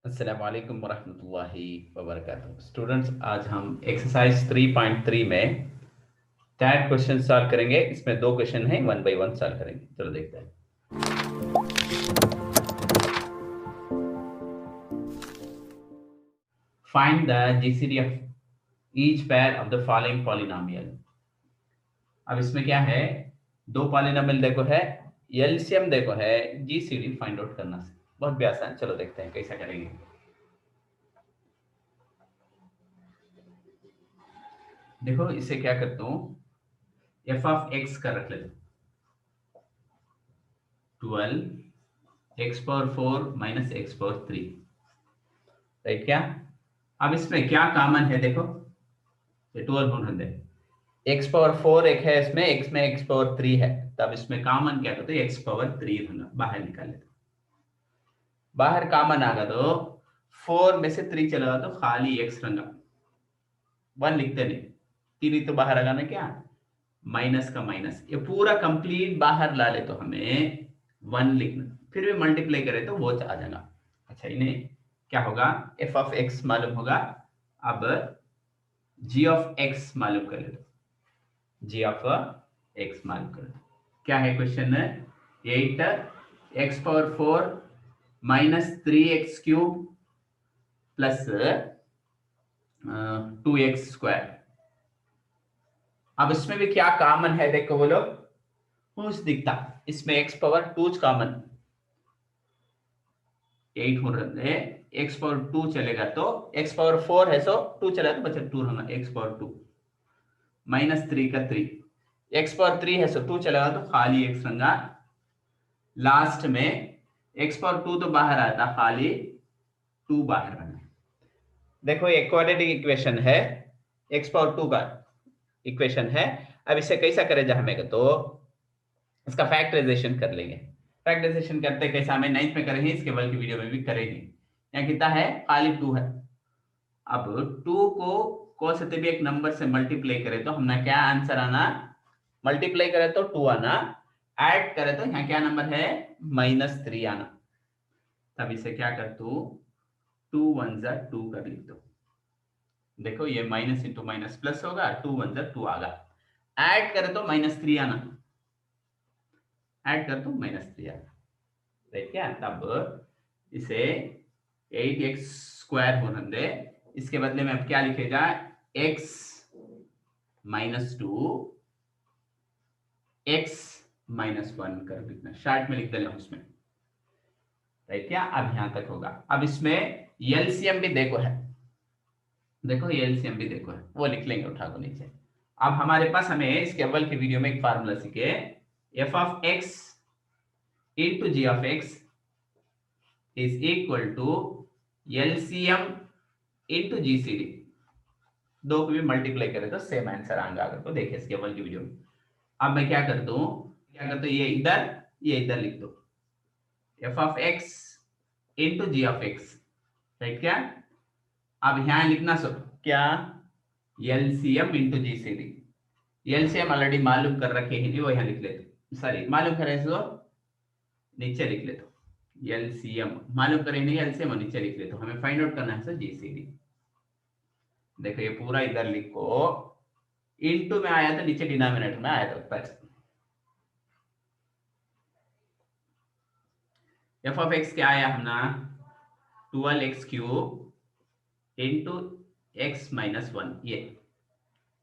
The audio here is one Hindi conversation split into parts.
अस्सलाम वालेकुम वरहमतुल्लाहि वबरकातुहू। स्टूडेंट्स, आज हम एक्सरसाइज 3.3 में टैट क्वेश्चन सॉल्व करेंगे। इसमें दो क्वेश्चन हैं, वन बाय वन सॉल्व करेंगे। चलो देखते हैं। Find the GCD of each pair of the following polynomial. अब इसमें क्या है, दो पॉलिनोमियल देखो है, एलसीएम देखो है, जीसीडी फाइंड आउट करना है। बहुत भी आसान। चलो देखते हैं कैसा करेंगे। देखो इसे क्या करता हूँ, एफ ऑफ एक्स का रख लेते 12 x power 4 minus x power 3, right क्या। अब इसमें क्या कॉमन है, देखो ये 12 होने दे, एक्स पावर 4 एक है इसमें, एक्स में एक्स पावर 3 है, तब इसमें कॉमन क्या करते हैं, एक्स पावर 3 होना बाहर निकाल लेते। बाहर कॉमन आ गया तो 4 में से 3 चला तो खाली एक्स रंगा, 1 लिखते नहीं, 3 तो बाहर आ गया ना, क्या माइनस का माइनस, ये पूरा कंप्लीट बाहर ला ले तो हमें 1 लिखना, फिर भी मल्टीप्लाई करें तो वो आ जाएगा। अच्छा, इन्हें क्या होगा, एफ ऑफ एक्स मालूम होगा। अब जी ऑफ एक्स मालूम कर लेते, जी ऑफ एक्स मालूम कर लेते। क्या है क्वेश्चन है, 8 x power 4 minus 3x cube plus 2x square. अब इसमें भी क्या कॉमन है, देखो बोलो, कुछ दिखता, इसमें x पावर 2 कॉमन, 8 हो रहा है, x पावर 2 चलेगा तो x पावर 4 है, सो 2 चलेगा तो बचा 2 होगा, x पावर 2 माइनस 3 का 3, x पावर 3 है, सो 2 चलेगा तो खाली x रंगा। लास्ट में x पावर 2 तो बाहर आया था, खाली 2 बाहर बना। देखो ये क्वाड्रेटिक इक्वेशन है, x पावर 2 का इक्वेशन है। अब इसे कैसा करें हमें, तो इसका फैक्टराइजेशन कर लेंगे। फैक्टराइजेशन करते कैसा, हमें 9th में करेंगे, इसके बल की वीडियो में भी करेंगे। यहाँ कितना है, खाली 2 है। अब 2 को कौन से भी एक नंबर से मल्टीप्लाई करें तो हमने क्या आंसर आना, मल्टीप्लाई करें तो 2 आना, ऐड करें तो यहाँ क्या नंबर है, -3 आना। तब इसे क्या कर तू, 2 1 जा 2 कर लिख दो। देखो ये माइनस इंटू माइनस प्लस होगा, 2 1 जा 2 आगा, ऐड करें तो -3 आना, ऐड कर तो -3 आना, राइट क्या। तब इसे 8x स्क्वायर होने दे, इसके बदले में अब क्या लिखेगा, x -2 x -1 कर लिखना, शार्ट में लिख देना उसमें, राइट क्या। अब यहां तक होगा। अब इसमें एलसीएम भी देखो है, देखो एलसीएम भी देखो है, वो लिख लेंगे उठा को नीचे। अब हमारे पास, हमें इसके अव्वल की वीडियो में एक फार्मूला सीखे, F of X into G of x is equal to LCM into GCD. दो को भी मल्टीप्लाई करें तो सेम आंसर आएगा, अगर को देखे इसके अव्वल की वीडियो में। अब मैं क्या करता हूं, क्या करता हूं, ये इधर लिख दो, F of X into G of X, right क्या। अब यहां लिखना सब क्या, LCM into GCD. LCM already मालूम कर रखे हैं, वो यहां लिख लेते, सॉरी मालूम करें तो नीचे लिख लेते, एलसीएम मालूम करें नहीं, एलसीएम नीचे लिख लेते, हमें फाइंड आउट करना है सर जीसीडी। देखो ये पूरा इधर लिखो, इनटू में आया तो नीचे डिनोमिनेटर में आया था, एफ ऑफ एक्स क्या आया हमने, 12x क्यूब इंटू एक्स -1, ये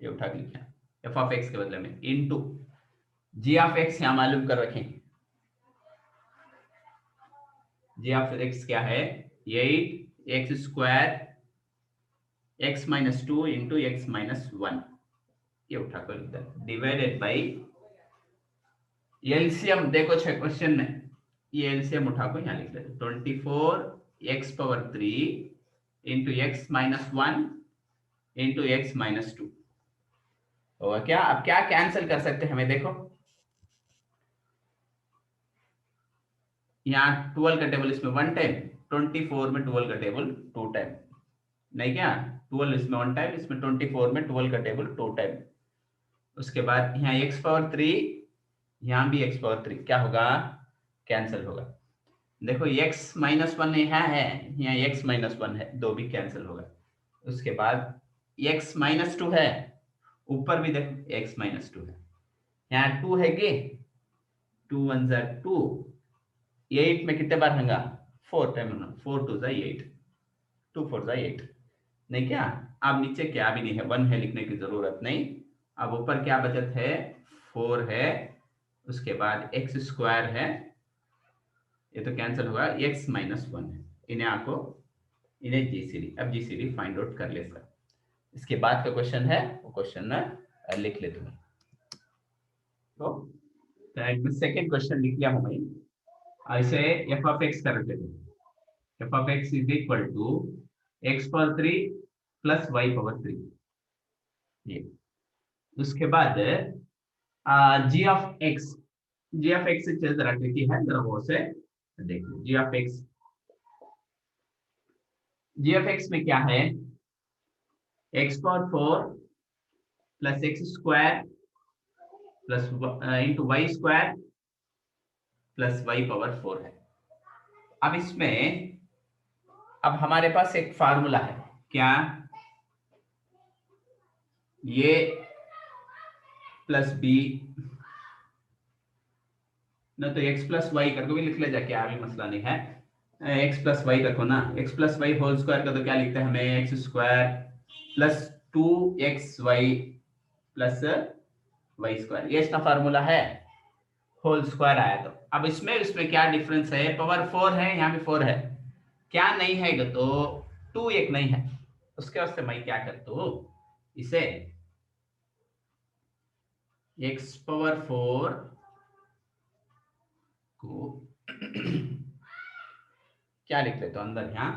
उठा के लिखा, एफ ऑफ एक्स के बदले में इंटू जी ऑफ एक्स यहां मालूम कर रखें, जी ऑफ एक्स क्या है, 8x square x -2 into x -1, ये उठा कर लिखता है, डिवाइडेड बाई एलसीएम। देखो क्वेश्चन में ये एलसीएम उठा को यहाँ लिख लेते, 24x power 3 into x -1 into x -2 होगा क्या। अब क्या कैंसिल कर सकते हैं हमें, देखो यहाँ 12 का टेबल इसमें 1 टाइम, 24 में 12 का टेबल 2 टाइम, नहीं क्या, 12 इसमें 1 टाइम, इसमें 24 में 12 का टेबल 2 टाइम। उसके बाद यहाँ x पावर 3, यहाँ भी x पावर 3 क्या होगा, कैंसिल होगा। देखो x माइनस वन यहाँ है, यहाँ x माइनस वन है, दो भी कैंसिल होगा। उसके बाद x माइनस टू है, ऊपर भी देखो x माइनस टू है, यहाँ टू है कि टू वन जा टू, 8 में कितने बार होगा, 4 टाइम, 4 टू जा 8, 2 4 जा 8, नहीं क्या। अब नीचे क्या भी नहीं है, 1 है, लिखने की जरूरत नहीं। अब ऊपर क्या बचत है, 4 है, उसके बाद x स्क्वायर है, ये तो कैंसिल होगा, x माइनस वन है, इन्हें आपको इन्हें जीसीडी, अब जीसीडी फाइंड आउट कर ले सर। इसके बाद का क्वेश्चन है, वो क्वेश्चन लिख ले तुम्हें। तो सेकेंड क्वेश्चन लिख लिया हूं मैं, ऐसे एफ ऑफ एक्स कर लेते हैं, f of x is equal to x power 3 plus y power 3, ये। उसके बाद g of x, g of x जरा ट्रिकी है, जरा वो से देखिए। G of x, g of x में क्या है, x power 4 plus x square plus into y square plus y power 4 है। अब इसमें अब हमारे पास एक फार्मूला है, क्या, ये प्लस बी न, तो एक्स प्लस वाई करके भी लिख ले जा, क्या भी मसला नहीं है, एक्स प्लस वाई रखो ना, X plus Y whole square का तो क्या लिखते हैं हमें, X square plus 2xy plus Y square, ये इसका फार्मूला है, होल स्क्वायर आया। तो अब इसमें इसमें क्या डिफरेंस है, पावर 4 है, यहाँ भी 4 है, क्या नहीं है तो 2 एक नहीं है, उसके वास्ते मैं क्या करता हूँ, इसे x पावर 4 को क्या लिख लेते हो अंदर, यहाँ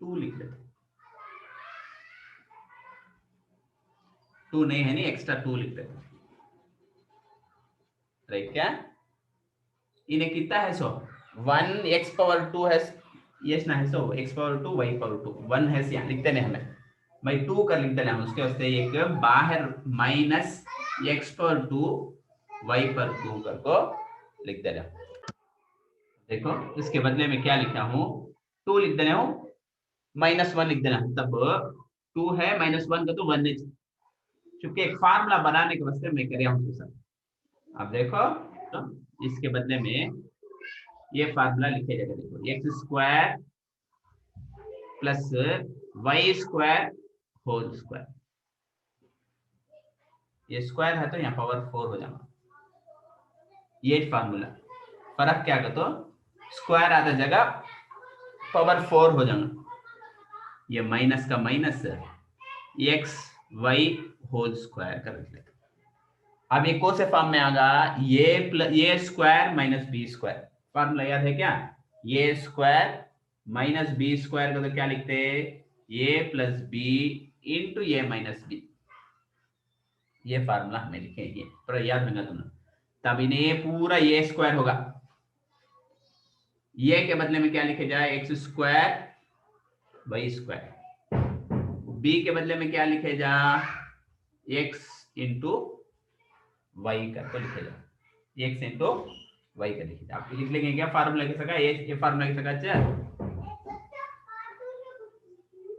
2 लिख लेते, 2 नहीं है, नहीं एक्स्ट्रा 2 लिख लेते, राइट। क्या इन्हें कितना है, सो 1 x पावर 2 है, यस ना है, सो x पावर 2 y पावर 2 1 है, यहाँ लिखते नहीं हमें, मैं 2 कर लिखते हैं, उसके वास्ते एक बाहर माइनस x पावर 2 y पर 2 कर को लिख दे रहा। देखो इसके बदले में क्या लिखा हूँ, 2 लिख देना हूँ, माइनस 1 लिख देना, तब 2 है, माइनस 1 का तो 1 है, क्योंकि एक फार्मूला बनाने के वास्ते मैं कर रहा हूँ सर। अब देखो तो इसके बदले में ये फार्मूला लिखे जाएगा, देखो X square plus Y square whole square, ये स्क्वायर है तो यहाँ पावर 4 हो जाएगा, ये फार्मूला। फर्क क्या कर, तो स्क्वायर आधा जगह पावर 4 हो जाएगा, ये माइनस का minus X Y whole square कर लेते। अब ये कौन से फॉर्म में आगा, ये square minus B square, formula याद है क्या, ये स्क्वायर माइनस बी स्क्वायर का तो क्या लिखते हैं, ए प्लस बी इंटू ए माइनस बी, ये फार्मूला हमें लिखे, ये पर याद होगा तुम्हें, तब इन्हें ये पूरा ए स्क्वायर होगा, ये के बदले में क्या लिखे जाए, X square Y square, B के बदले में क्या लिखे जा, एक्स इंटू वाई करके लिखे जा, एक्स इंटू वाई कर लिखे जा, आप लिख लेंगे क्या फार्मूला लिख सका, ये फार्मूला लिख सका, अच्छा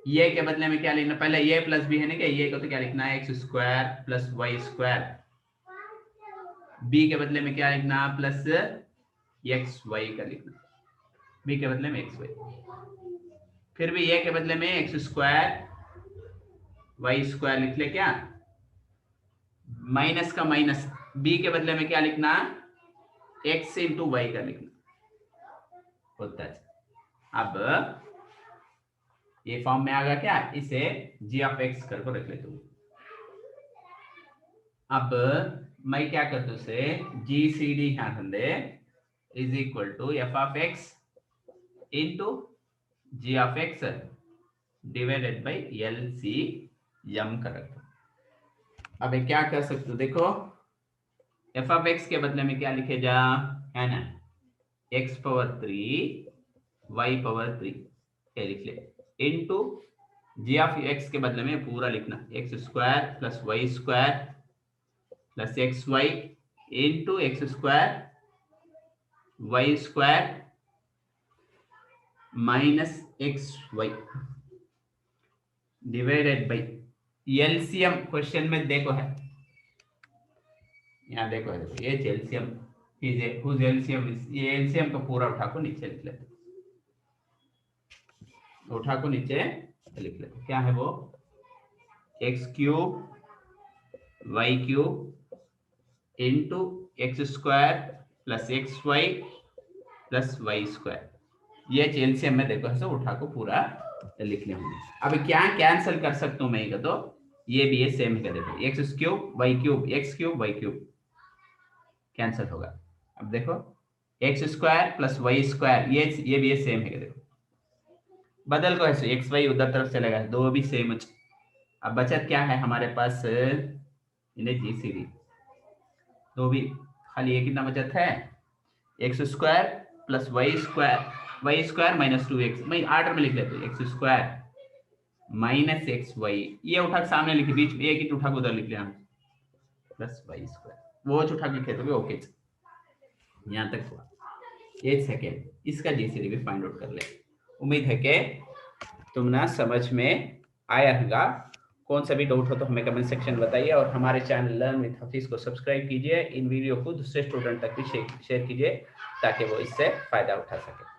ये के बदले में क्या लिखना, पहले ये प्लस बी है ना, क्या ये को तो क्या लिखना है, X square plus Y square, B के बदले में क्या लिखना, प्लस एक्स वाई का लिखना, बी के बदले में एक्स वाई, फिर भी ये के बदले में एक्स स्क्वायर वाई स्क्वायर लिख ले, क्या माइनस का माइनस, बी के बदले में क्या लिखना, एक्स इंटू वाई का लिखना होता है। अब ये फॉर्म में आ गया क्या, इसे जी ऑफ एक्स करके रख लेता हूं। अब मैं क्या करता हूं, उसे जी सी डी यहाँ धंधे is equal to F of X into G of X divided by L C M कर रखता हूं। अब क्या कर सकते हो, देखो एफ ऑफ एक्स के बदले में क्या लिखे जा, है ना, एक्स पावर 3 वाई पावर 3 क्या लिख ले, इनटू जी ऑफ एक्स के बदले में पूरा लिखना, X square plus Y square plus X Y into X square Y square minus X Y divided by LCM question में देखो है, यहाँ देखो है, देखो ये एलसीएम, हुज एलसीएम, ये एलसीएम का पूरा उठा को नीचे लिख लेते, उठा को नीचे लिख लेते, क्या है वो, X cube Y cube into X square plus X Y plus Y square, ये एलसीएम में देखो ऐसे उठा को पूरा लिख ले होंगे। अब क्या कैंसिल कर सकता हूं मैं, तो ये भी है सेम है, देखो X cube Y cube, X cube Y cube cancel होगा। अब देखो X square plus Y square, ये भी है सेम है, देखो बदल को ऐसे एक्स वाई उधर तरफ चलेगा, दो भी सेम। अब बचत क्या है हमारे पास, इन्हें जीसीडी, तो भी खाली ये कितना बचत है, X square plus Y square minus 2x, मैं आर्डर में लिख लेते हैं, X square minus X Y, ये उठा सामने लिखे, बीच में एक ही उठा उधर लिख लिया, प्लस वाई स्क्वायर, वो उठा के लिखे तो ओके, यहाँ तक हुआ। 1 सेकेंड, इसका जीसीडी भी फाइंड आउट कर ले। उम्मीद है कि तुम ना समझ में आया होगा। कौन सा भी डाउट हो तो हमें कमेंट सेक्शन में बताइए, और हमारे चैनल लर्न विद हफीज को सब्सक्राइब कीजिए। इन वीडियो को दूसरे स्टूडेंट तक भी शेयर कीजिए ताकि वो इससे फायदा उठा सके।